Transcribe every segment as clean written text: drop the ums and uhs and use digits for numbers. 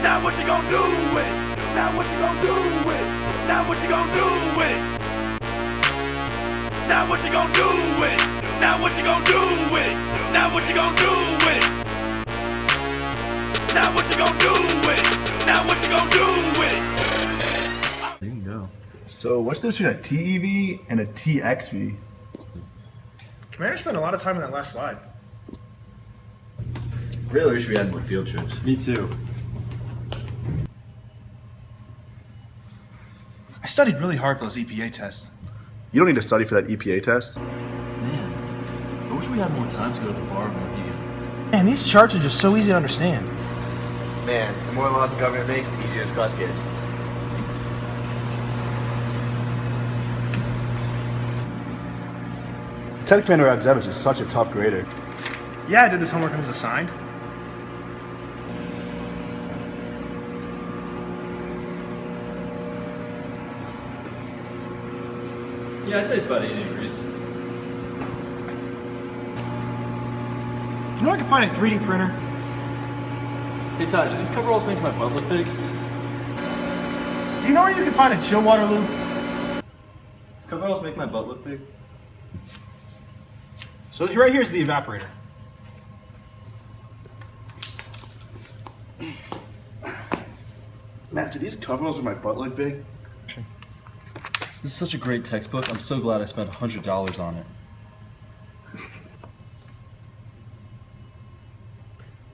Now what you gonna do with it? Now what you gonna do with it? Now what you gonna do with it? Now what you gonna do with it? Now what you gonna do with it? Now what you gonna do with it? Now what you gonna do with it? Now what you gonna do with it? There you go. So what's the difference between a TEV and a TXV? Commander spent a lot of time on that last slide. Really wish we had more field trips. Me too. I studied really hard for those EPA tests. You don't need to study for that EPA test. Man, I wish we had more time to go to the bar and review. Man, these charts are just so easy to understand. Man, the more laws the government makes, the easier this class gets. Lieutenant Commander Radzevich is such a tough grader. Yeah, I did this homework and was assigned. Yeah, I'd say it's about 80 degrees. You know I can find a 3D printer? Hey Todd, do these coveralls make my butt look big? Do you know where you can find a chill water loop? Does coveralls make my butt look big? So right here's the evaporator. Matt, do these coveralls with my butt look big? This is such a great textbook. I'm so glad I spent $100 on it.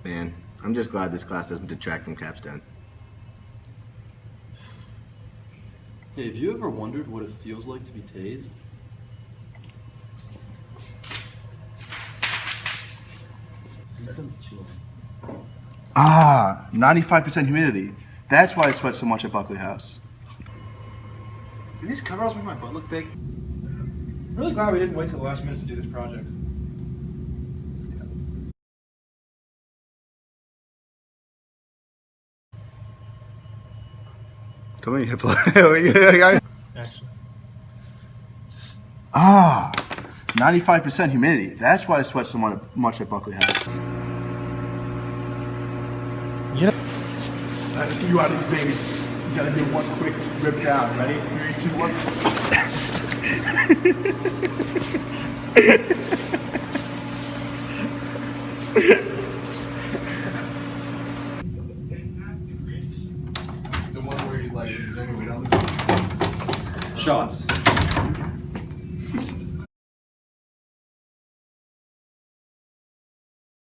Man, I'm just glad this class doesn't detract from capstone. Hey, have you ever wondered what it feels like to be tased? Ah, 95% humidity. That's why I sweat so much at Buckley House. Do these coveralls make my butt look big? I'm really glad we didn't wait till the last minute to do this project. Tell me, Actually. Ah, 95% humidity. That's why I sweat so much at Buckley House. You know, Let's get you out of these babies. You gotta do one quick rip down. Ready? 3, 2, 1. Shots.